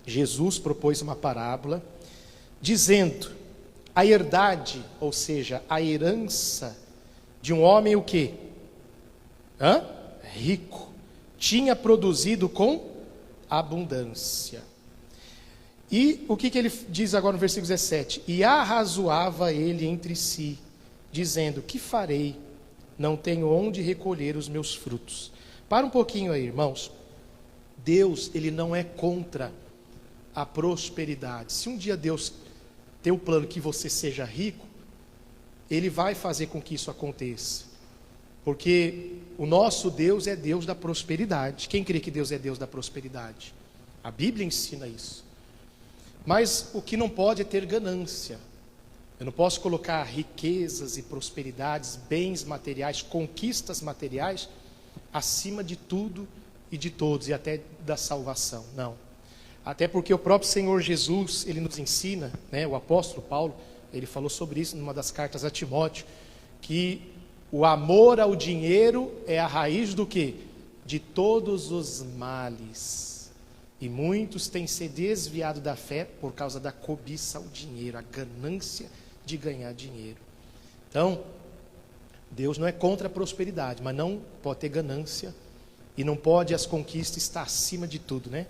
Jesus propôs uma parábola, dizendo, a herdade, ou seja, a herança de um homem o quê? Rico, tinha produzido com abundância. E o que ele diz agora no versículo 17? E arrazoava ele entre si, dizendo, que farei? Não tenho onde recolher os meus frutos. Para um pouquinho aí, irmãos. Deus, ele não é contra a prosperidade. Se um dia Deus tem o plano que você seja rico, ele vai fazer com que isso aconteça. Porque o nosso Deus é Deus da prosperidade. Quem crê que Deus é Deus da prosperidade? A Bíblia ensina isso. Mas o que não pode é ter ganância. Eu não posso colocar riquezas e prosperidades, bens materiais, conquistas materiais, acima de tudo e de todos, e até da salvação. Não. Até porque o próprio Senhor Jesus, ele nos ensina, né, o apóstolo Paulo, ele falou sobre isso numa das cartas a Timóteo, que o amor ao dinheiro é a raiz do quê? De todos os males. E muitos têm se desviado da fé por causa da cobiça ao dinheiro, a ganância de ganhar dinheiro. Então, Deus não é contra a prosperidade, mas não pode ter ganância e não pode as conquistas estar acima de tudo, né?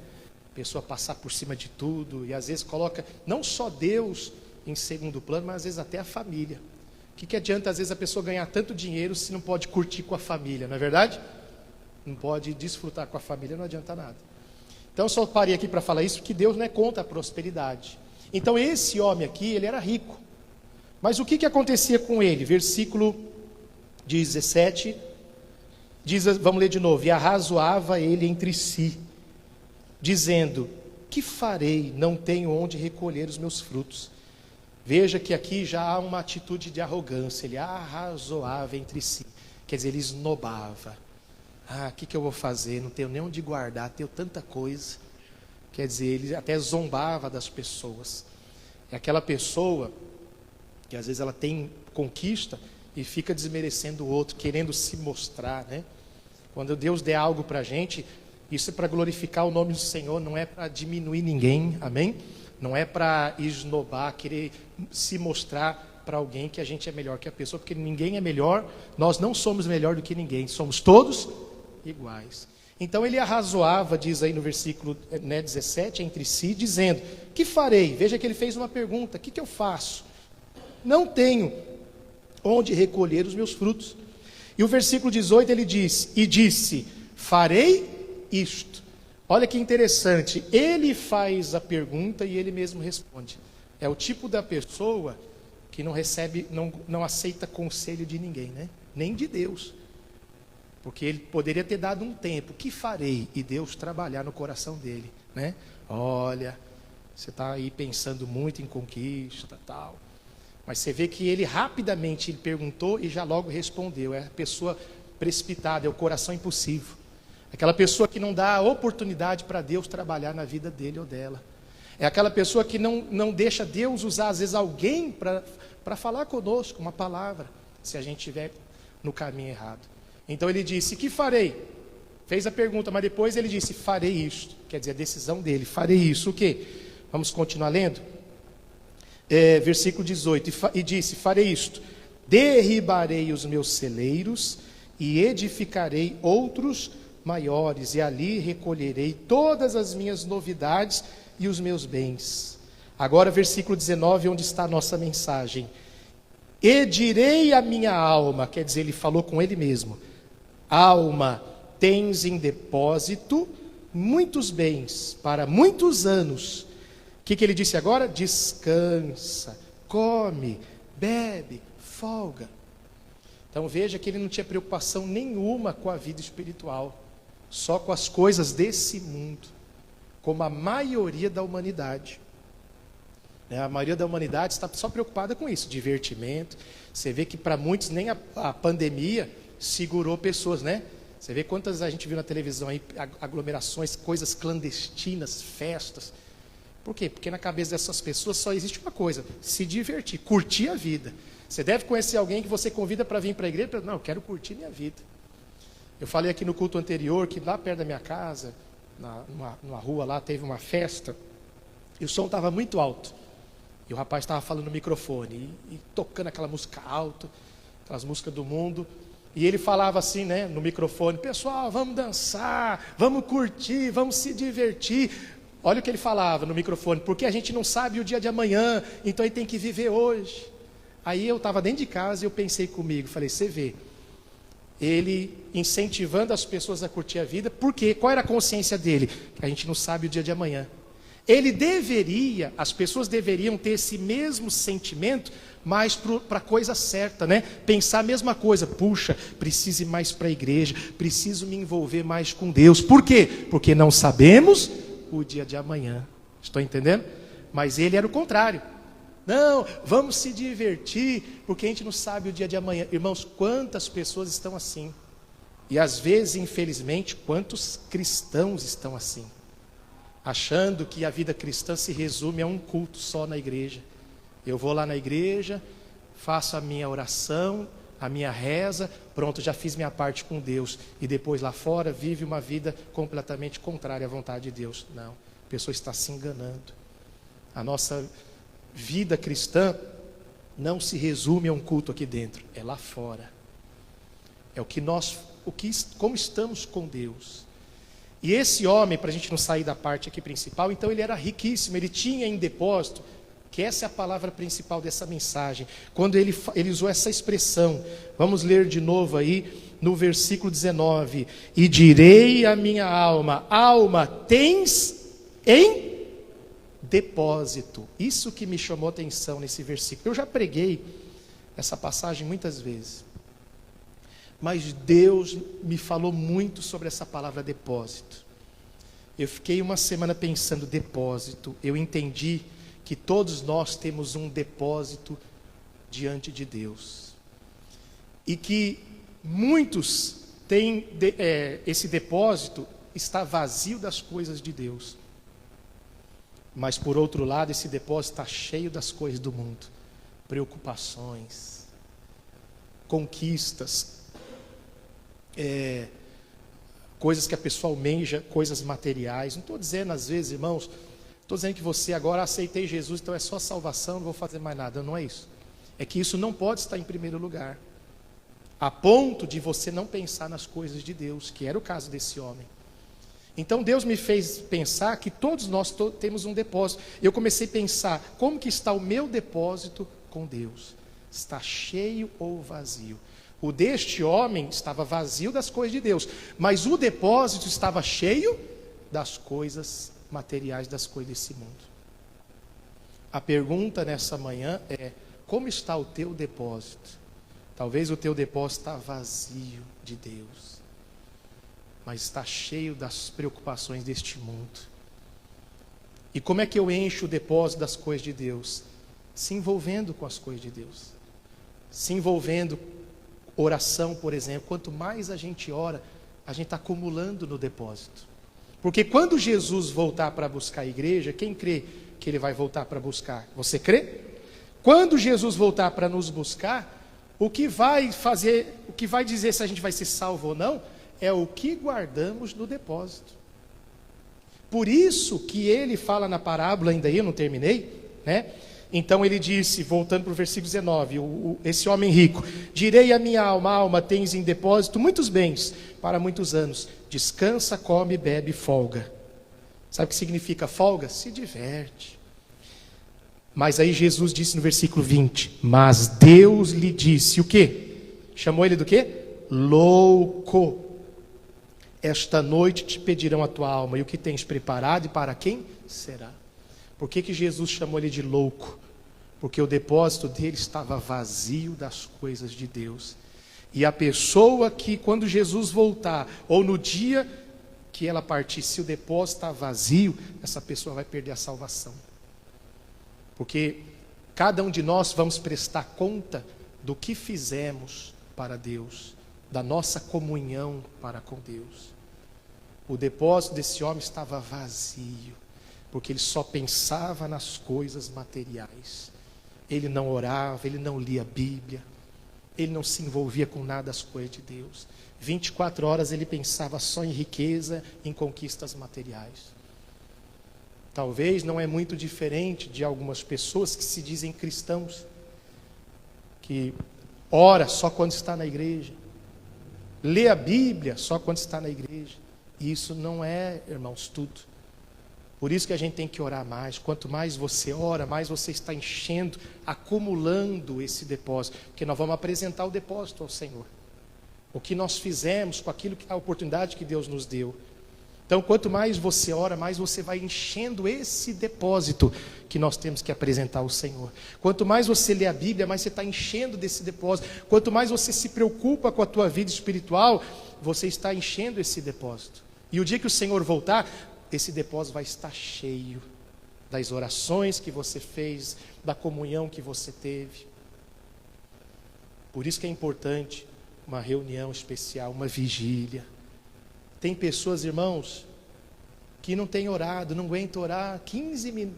A pessoa passar por cima de tudo e às vezes coloca não só Deus em segundo plano, mas às vezes até a família. O que adianta às vezes a pessoa ganhar tanto dinheiro se não pode curtir com a família, não é verdade? Não pode desfrutar com a família, não adianta nada. Então eu só parei aqui para falar isso porque Deus não é contra a prosperidade. Então esse homem aqui, ele era rico. Mas o que acontecia com ele? Versículo 17, diz, vamos ler de novo. E arrazoava ele entre si, dizendo, que farei? Não tenho onde recolher os meus frutos. Veja que aqui já há uma atitude de arrogância. Ele arrazoava entre si, quer dizer, ele esnobava. O que eu vou fazer? Não tenho nem onde guardar, tenho tanta coisa. Quer dizer, ele até zombava das pessoas. É aquela pessoa que às vezes ela tem conquista e fica desmerecendo o outro, querendo se mostrar, né? Quando Deus der algo para a gente, isso é para glorificar o nome do Senhor, não é para diminuir ninguém, amém? Não é para esnobar, querer se mostrar para alguém que a gente é melhor que a pessoa, porque ninguém é melhor, nós não somos melhor do que ninguém, somos todos iguais. Então ele arrazoava, diz aí no versículo 17, entre si, dizendo, que farei? Veja que ele fez uma pergunta, o que eu faço? Não tenho onde recolher os meus frutos. E o versículo 18 ele diz, e disse, farei isto. Olha que interessante, ele faz a pergunta e ele mesmo responde. É o tipo da pessoa que não recebe, não aceita conselho de ninguém, né? Nem de Deus. Porque ele poderia ter dado um tempo, o que farei? E Deus trabalhar no coração dele, né? Olha, você está aí pensando muito em conquista, tal. Mas você vê que ele rapidamente ele perguntou e já logo respondeu. É a pessoa precipitada, é o coração impulsivo. Aquela pessoa que não dá a oportunidade para Deus trabalhar na vida dele ou dela. É aquela pessoa que não deixa Deus usar, às vezes, alguém para falar conosco, uma palavra, se a gente estiver no caminho errado. Então ele disse, que farei? Fez a pergunta, mas depois ele disse, farei isto. Quer dizer, a decisão dele, farei isso. O quê? Vamos continuar lendo? Versículo 18, e disse, farei isto, derribarei os meus celeiros e edificarei outros maiores, e ali recolherei todas as minhas novidades e os meus bens. Agora versículo 19, onde está a nossa mensagem. E direi à minha alma, quer dizer, ele falou com ele mesmo, alma, tens em depósito muitos bens para muitos anos. O que ele disse agora? Descansa, come, bebe, folga. Então veja que ele não tinha preocupação nenhuma com a vida espiritual, só com as coisas desse mundo, como a maioria da humanidade. A maioria da humanidade está só preocupada com isso, divertimento. Você vê que para muitos nem a pandemia segurou pessoas, né? Você vê quantas a gente viu na televisão aí, aglomerações, coisas clandestinas, festas. Por quê? Porque na cabeça dessas pessoas só existe uma coisa, se divertir, curtir a vida. Você deve conhecer alguém que você convida para vir para a igreja, não, eu quero curtir minha vida. Eu falei aqui no culto anterior que lá perto da minha casa, numa rua lá, teve uma festa, E o som estava muito alto. E o rapaz estava falando no microfone e tocando aquela música alto, aquelas músicas do mundo. E ele falava assim, né, no microfone: pessoal, vamos dançar, vamos curtir, vamos se divertir. Olha o que ele falava no microfone: porque a gente não sabe o dia de amanhã, então a gente tem que viver hoje. Aí eu estava dentro de casa e eu pensei comigo, falei: você vê, ele incentivando as pessoas a curtir a vida, porque qual era a consciência dele? Que a gente não sabe o dia de amanhã. As pessoas deveriam ter esse mesmo sentimento, mas para a coisa certa, né? Pensar a mesma coisa: puxa, preciso ir mais para a igreja, preciso me envolver mais com Deus. Por quê? Porque não sabemos o dia de amanhã. Estou entendendo? Mas ele era o contrário. Não, vamos se divertir, porque a gente não sabe o dia de amanhã. Irmãos, quantas pessoas estão assim? E às vezes, infelizmente, quantos cristãos estão assim? Achando que a vida cristã se resume a um culto só na igreja. Eu vou lá na igreja, faço a minha oração, a minha reza, pronto, já fiz minha parte com Deus. E depois lá fora vive uma vida completamente contrária à vontade de Deus. Não, a pessoa está se enganando. A nossa vida cristã não se resume a um culto aqui dentro, é lá fora. É como estamos com Deus. E esse homem, para a gente não sair da parte aqui principal, então ele era riquíssimo, ele tinha em depósito, que essa é a palavra principal dessa mensagem, quando ele usou essa expressão. Vamos ler de novo aí no versículo 19: e direi à minha alma: alma, tens em depósito. Isso que me chamou a atenção nesse versículo. Eu já preguei essa passagem muitas vezes, mas Deus me falou muito sobre essa palavra depósito. Eu fiquei uma semana pensando: depósito. Eu entendi que todos nós temos um depósito diante de Deus, e que muitos têm esse depósito está vazio das coisas de Deus. Mas por outro lado, esse depósito está cheio das coisas do mundo, preocupações, conquistas, coisas que a pessoa almeja, coisas materiais. Não estou dizendo, às vezes, irmãos, estou dizendo que você agora aceitei Jesus, então é só salvação, não vou fazer mais nada. Não é isso. É que isso não pode estar em primeiro lugar, a ponto de você não pensar nas coisas de Deus, que era o caso desse homem. Então Deus me fez pensar que todos nós temos um depósito. Eu comecei a pensar: como que está o meu depósito com Deus? Está cheio ou vazio? O deste homem estava vazio das coisas de Deus, mas o depósito estava cheio das coisas materiais, das coisas desse mundo. A pergunta nessa manhã é: como está o teu depósito? Talvez o teu depósito está vazio de Deus, mas está cheio das preocupações deste mundo. E como é que eu encho o depósito das coisas de Deus? Se envolvendo com as coisas de Deus. Se envolvendo, oração, por exemplo. Quanto mais a gente ora, a gente está acumulando no depósito. Porque quando Jesus voltar para buscar a igreja, quem crê que ele vai voltar para buscar? Você crê? Quando Jesus voltar para nos buscar, o que vai dizer se a gente vai ser salvo ou não, é o que guardamos no depósito. Por isso que ele fala na parábola, ainda aí eu não terminei, né? Então ele disse, voltando para o versículo 19, esse homem rico: direi à minha alma: alma, tens em depósito muitos bens para muitos anos, descansa, come, bebe, folga. Sabe o que significa folga? Se diverte. Mas aí Jesus disse no versículo 20, mas Deus lhe disse o quê? Chamou ele do quê? Louco. Esta noite te pedirão a tua alma, e o que tens preparado e para quem será? Por que Jesus chamou ele de louco? Porque o depósito dele estava vazio das coisas de Deus. E a pessoa que, quando Jesus voltar, ou no dia que ela partir, se o depósito está vazio, essa pessoa vai perder a salvação. Porque cada um de nós vamos prestar conta do que fizemos para Deus, da nossa comunhão para com Deus. O depósito desse homem estava vazio, porque ele só pensava nas coisas materiais. Ele não orava, ele não lia a Bíblia, ele não se envolvia com nada das coisas de Deus. 24 horas ele pensava só em riqueza, em conquistas materiais. Talvez não é muito diferente de algumas pessoas que se dizem cristãos, que ora só quando está na igreja, lê a Bíblia só quando está na igreja. E isso não é, irmãos, tudo. Por isso que a gente tem que orar mais. Quanto mais você ora, mais você está enchendo, acumulando esse depósito. Porque nós vamos apresentar o depósito ao Senhor. O que nós fizemos com aquilo, a oportunidade que Deus nos deu. Então, quanto mais você ora, mais você vai enchendo esse depósito que nós temos que apresentar ao Senhor. Quanto mais você lê a Bíblia, mais você está enchendo desse depósito. Quanto mais você se preocupa com a tua vida espiritual, você está enchendo esse depósito. E o dia que o Senhor voltar, esse depósito vai estar cheio das orações que você fez, da comunhão que você teve. Por isso que é importante uma reunião especial, uma vigília. Tem pessoas, irmãos, que não têm orado, não aguentam orar 15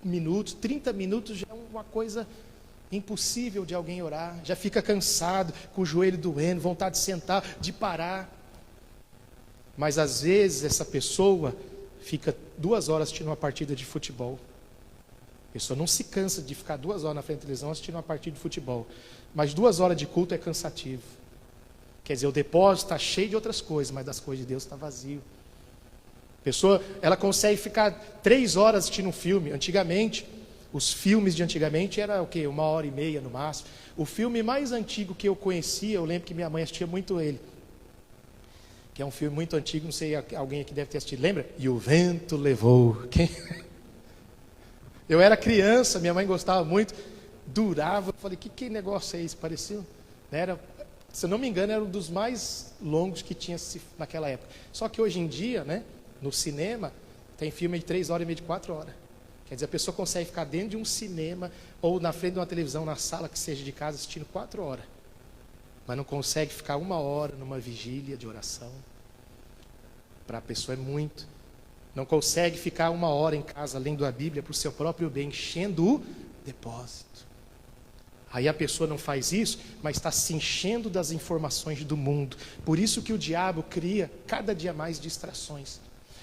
minutos, 30 minutos já é uma coisa impossível de alguém orar. Já fica cansado, com o joelho doendo, vontade de sentar, de parar. Mas às vezes essa pessoa fica 2 horas assistindo uma partida de futebol. A pessoa não se cansa de ficar 2 horas na frente da televisão assistindo uma partida de futebol. Mas 2 horas de culto é cansativo. Quer dizer, o depósito está cheio de outras coisas, mas das coisas de Deus está vazio. A pessoa, ela consegue ficar 3 horas assistindo um filme. Antigamente, os filmes de antigamente era o quê? 1h30 no máximo. O filme mais antigo que eu conhecia, eu lembro que minha mãe assistia muito ele. Que é um filme muito antigo, não sei, alguém aqui deve ter assistido, lembra? E o vento levou. Quem? Eu era criança, minha mãe gostava muito, durava, eu falei, que negócio é esse? Parecia, era, se eu não me engano, era um dos mais longos que tinha naquela época. Só que hoje em dia, né, no cinema, tem filme de 3 horas e meia, de 4 horas. Quer dizer, a pessoa consegue ficar dentro de um cinema, ou na frente de uma televisão, na sala que seja de casa, assistindo 4 horas. Mas não consegue ficar 1 hora numa vigília de oração. Para a pessoa é muito. Não consegue ficar 1 hora em casa lendo a Bíblia para o seu próprio bem, enchendo o depósito. Aí a pessoa não faz isso, mas está se enchendo das informações do mundo. Por isso que o diabo cria cada dia mais distrações.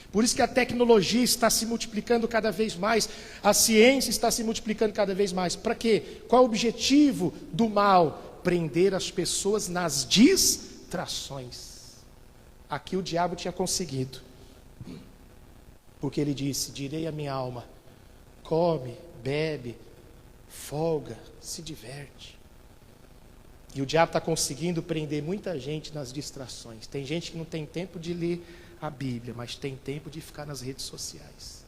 Por isso que a tecnologia está se multiplicando cada vez mais. A ciência está se multiplicando cada vez mais. Para quê? Qual o objetivo do mal? Prender as pessoas nas distrações. Aqui o diabo tinha conseguido. Porque ele disse, direi à minha alma, come, bebe, folga, se diverte. E o diabo está conseguindo prender muita gente nas distrações. Tem gente que não tem tempo de ler a Bíblia, mas tem tempo de ficar nas redes sociais.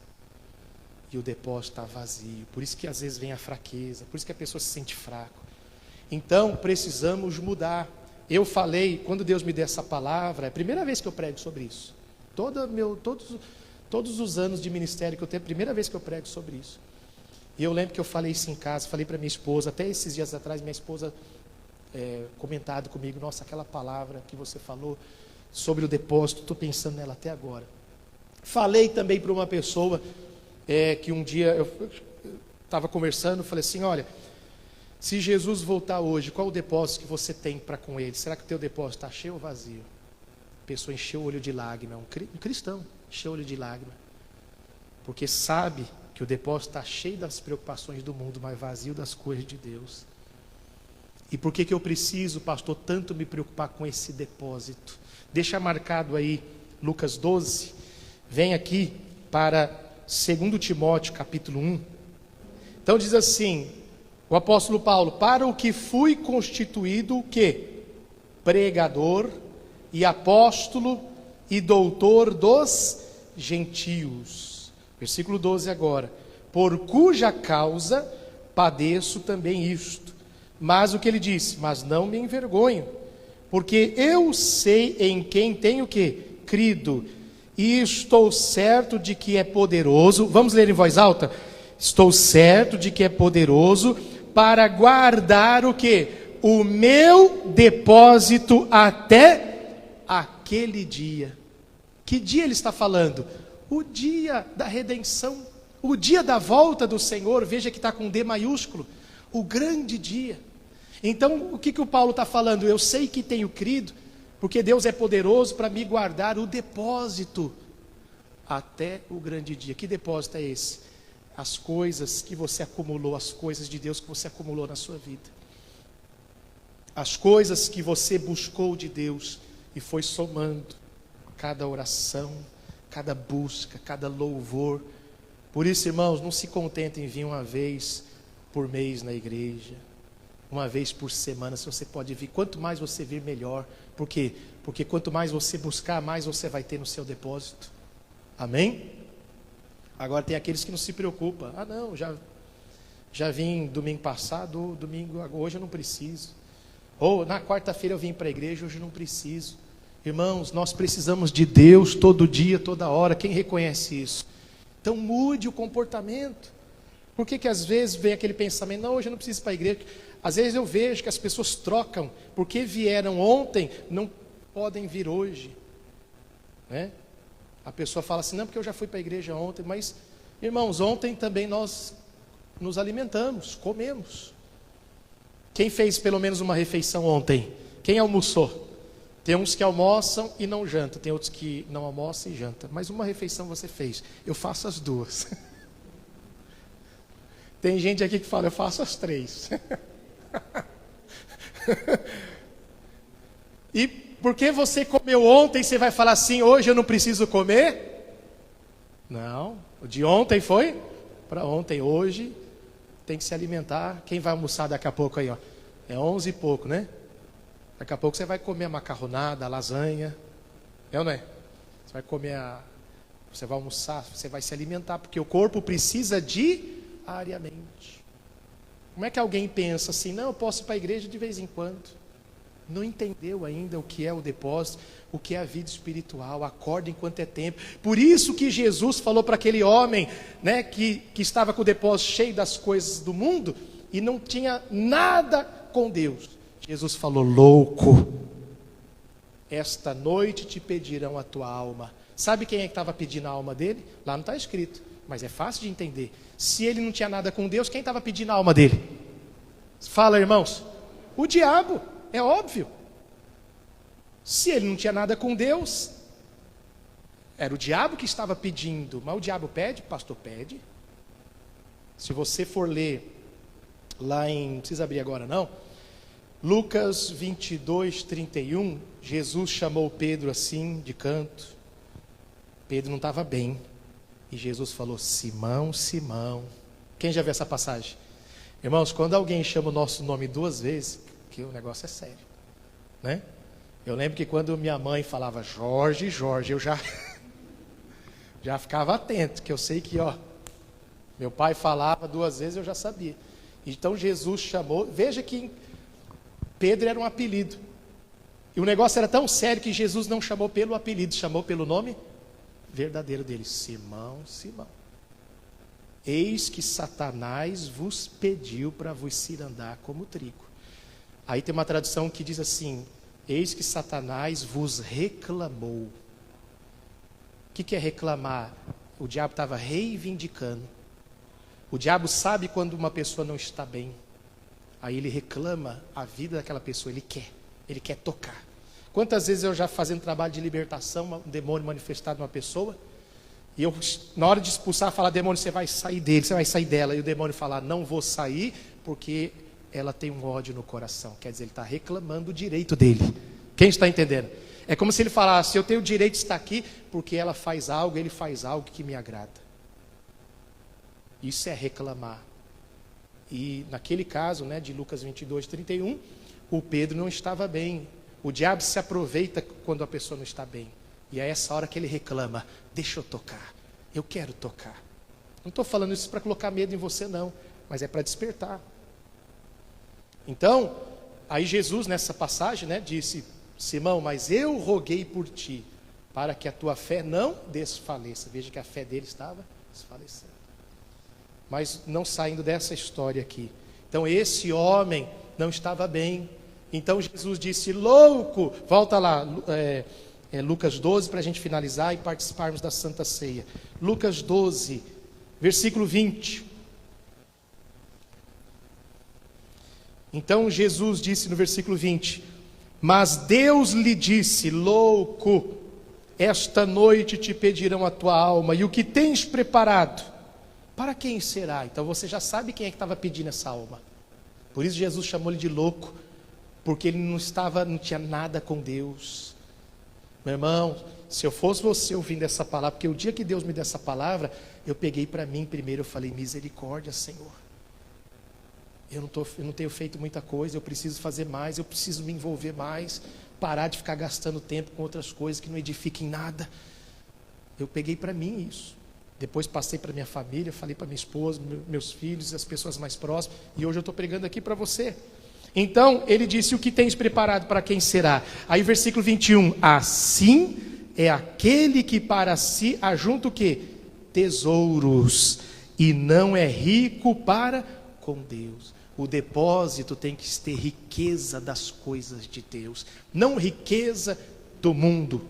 E o depósito está vazio. Por isso que às vezes vem a fraqueza, por isso que a pessoa se sente fraco. Então precisamos mudar. Eu falei, quando Deus me deu essa palavra, é a primeira vez que eu prego sobre isso. Todos os anos de ministério que eu tenho, é a primeira vez que eu prego sobre isso. E eu lembro que eu falei isso em casa, falei para minha esposa, até esses dias atrás, minha esposa comentado comigo, nossa, aquela palavra que você falou sobre o depósito, estou pensando nela até agora. Falei também para uma pessoa que um dia eu estava conversando, falei assim, olha, se Jesus voltar hoje, qual o depósito que você tem para com ele? Será que o teu depósito está cheio ou vazio? A pessoa encheu o olho de lágrima, um cristão encheu o olho de lágrima, porque sabe que o depósito está cheio das preocupações do mundo, mas vazio das coisas de Deus. E por que eu preciso, pastor, tanto me preocupar com esse depósito? Deixa marcado aí Lucas 12, vem aqui para 2 Timóteo capítulo 1. Então diz assim, o apóstolo Paulo, para o que fui constituído o quê? Pregador e apóstolo e doutor dos gentios. Versículo 12 agora. Por cuja causa padeço também isto. Mas o que ele disse? Mas não me envergonho, porque eu sei em quem tenho o quê? Crido. E estou certo de que é poderoso. Vamos ler em voz alta? Estou certo de que é poderoso para guardar o quê? O meu depósito até aquele dia. Que dia ele está falando? O dia da redenção, o dia da volta do Senhor. Veja que está com D maiúsculo, o grande dia. Então o que o Paulo está falando? Eu sei que tenho crido, porque Deus é poderoso para me guardar o depósito até o grande dia. Que depósito é esse? As coisas que você acumulou, as coisas de Deus que você acumulou na sua vida. As coisas que você buscou de Deus e foi somando. Cada oração, cada busca, cada louvor. Por isso, irmãos, não se contentem em vir uma vez por mês na igreja. Uma vez por semana, se você pode vir. Quanto mais você vir, melhor. Por quê? Porque quanto mais você buscar, mais você vai ter no seu depósito. Amém? Agora tem aqueles que não se preocupam. Ah não, já vim domingo passado, hoje eu não preciso. Ou na quarta-feira eu vim para a igreja, hoje eu não preciso. Irmãos, nós precisamos de Deus todo dia, toda hora. Quem reconhece isso? Então mude o comportamento. Por que às vezes vem aquele pensamento, não, hoje eu não preciso ir para a igreja. Às vezes eu vejo que as pessoas trocam, porque vieram ontem, não podem vir hoje. Né? A pessoa fala assim, não, porque eu já fui para a igreja ontem, mas, irmãos, ontem também nós nos alimentamos, comemos. Quem fez pelo menos uma refeição ontem? Quem almoçou? Tem uns que almoçam e não jantam, tem outros que não almoçam e jantam. Mas uma refeição você fez, eu faço as duas. Tem gente aqui que fala, eu faço as 3. E porque você comeu ontem, você vai falar assim, hoje eu não preciso comer? Não, o de ontem foi para ontem, hoje tem que se alimentar. Quem vai almoçar daqui a pouco aí, ó? É 11 e pouco, né? Daqui a pouco você vai comer a macarronada, a lasanha. É ou não é? Você vai comer você vai almoçar, você vai se alimentar, porque o corpo precisa diariamente. Como é que alguém pensa assim, não, eu posso ir para a igreja de vez em quando? Não entendeu ainda o que é o depósito, o que é a vida espiritual, acorda enquanto é tempo. Por isso que Jesus falou para aquele homem, né, que estava com o depósito cheio das coisas do mundo e não tinha nada com Deus. Jesus falou, louco, esta noite te pedirão a tua alma. Sabe quem é que estava pedindo a alma dele? Lá não está escrito, mas é fácil de entender. Se ele não tinha nada com Deus, quem estava pedindo a alma dele? Fala, irmãos. O diabo, é óbvio. Se ele não tinha nada com Deus, era o diabo que estava pedindo. Mas o diabo pede, o pastor pede. Se você for ler lá não precisa abrir agora não, Lucas 22, 31, Jesus chamou Pedro assim, de canto. Pedro não estava bem. E Jesus falou, Simão, Simão. Quem já viu essa passagem? Irmãos, quando alguém chama o nosso nome 2 vezes, que o negócio é sério. Né? Eu lembro que quando minha mãe falava Jorge, Jorge, eu já ficava atento, que eu sei que, meu pai falava 2 vezes, eu já sabia. Então Jesus chamou, veja que Pedro era um apelido. E o negócio era tão sério que Jesus não chamou pelo apelido, chamou pelo nome verdadeiro dele, Simão, Simão. Eis que Satanás vos pediu para vos cirandar como trigo. Aí tem uma tradução que diz assim, eis que Satanás vos reclamou. O que é reclamar? O diabo estava reivindicando. O diabo sabe quando uma pessoa não está bem. Aí ele reclama a vida daquela pessoa, ele quer tocar. Quantas vezes eu já fazendo trabalho de libertação, um demônio manifestado numa pessoa, e eu, na hora de expulsar, falar, demônio, você vai sair dele, você vai sair dela, e o demônio falar, não vou sair, porque ela tem um ódio no coração. Quer dizer, ele está reclamando o direito dele. Quem está entendendo? É como se ele falasse, eu tenho o direito de estar aqui, porque ela faz algo, ele faz algo que me agrada. Isso é reclamar. E naquele caso, né, de Lucas 22, 31, o Pedro não estava bem. O diabo se aproveita quando a pessoa não está bem. E é essa hora que ele reclama, deixa eu tocar, eu quero tocar. Não estou falando isso para colocar medo em você não, mas é para despertar. Então, aí Jesus nessa passagem, né, disse, Simão, mas eu roguei por ti, para que a tua fé não desfaleça. Veja que a fé dele estava desfalecendo. Mas não saindo dessa história aqui. Então esse homem não estava bem. Então Jesus disse, louco, volta lá, Lucas 12, para a gente finalizar e participarmos da Santa Ceia. Lucas 12, versículo 20. Então Jesus disse no versículo 20, mas Deus lhe disse, louco, esta noite te pedirão a tua alma, e o que tens preparado, para quem será? Então você já sabe quem é que estava pedindo essa alma. Por isso Jesus chamou ele de louco, porque ele não tinha nada com Deus. Meu irmão, se eu fosse você ouvindo essa palavra, porque o dia que Deus me deu essa palavra, eu peguei para mim primeiro, eu falei, misericórdia, Senhor. Eu não tenho feito muita coisa, eu preciso fazer mais, eu preciso me envolver mais, parar de ficar gastando tempo com outras coisas que não edifiquem nada. Eu peguei para mim isso. Depois passei para minha família, falei para minha esposa, meus filhos, as pessoas mais próximas, e hoje eu estou pregando aqui para você. Então, ele disse, o que tens preparado para quem será? Aí versículo 21, assim é aquele que para si ajunta o quê? Tesouros, e não é rico para com Deus. O depósito tem que ter riqueza das coisas de Deus, não riqueza do mundo.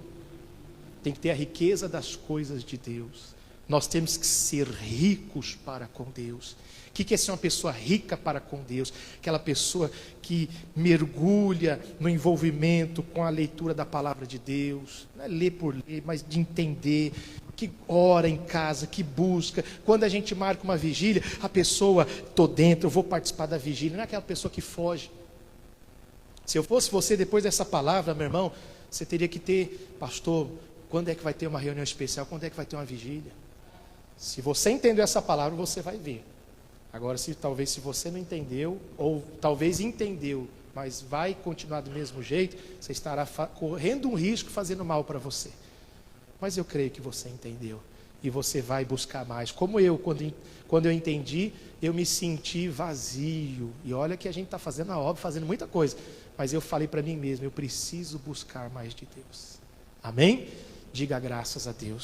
Tem que ter a riqueza das coisas de Deus. Nós temos que ser ricos para com Deus. O que é ser uma pessoa rica para com Deus? Aquela pessoa que mergulha no envolvimento com a leitura da palavra de Deus. Não é ler por ler, mas de entender, que ora em casa, que busca. Quando a gente marca uma vigília, a pessoa, estou dentro, eu vou participar da vigília. Não é aquela pessoa que foge. Se eu fosse você, depois dessa palavra, meu irmão, você teria que ter, pastor, quando é que vai ter uma reunião especial? Quando é que vai ter uma vigília? Se você entendeu essa palavra, você vai ver. Agora, se você não entendeu, ou talvez entendeu, mas vai continuar do mesmo jeito, você estará correndo um risco fazendo mal para você. Mas eu creio que você entendeu. E você vai buscar mais. Como eu, quando eu entendi, eu me senti vazio. E olha que a gente está fazendo a obra, fazendo muita coisa. Mas eu falei para mim mesmo, eu preciso buscar mais de Deus. Amém? Diga graças a Deus.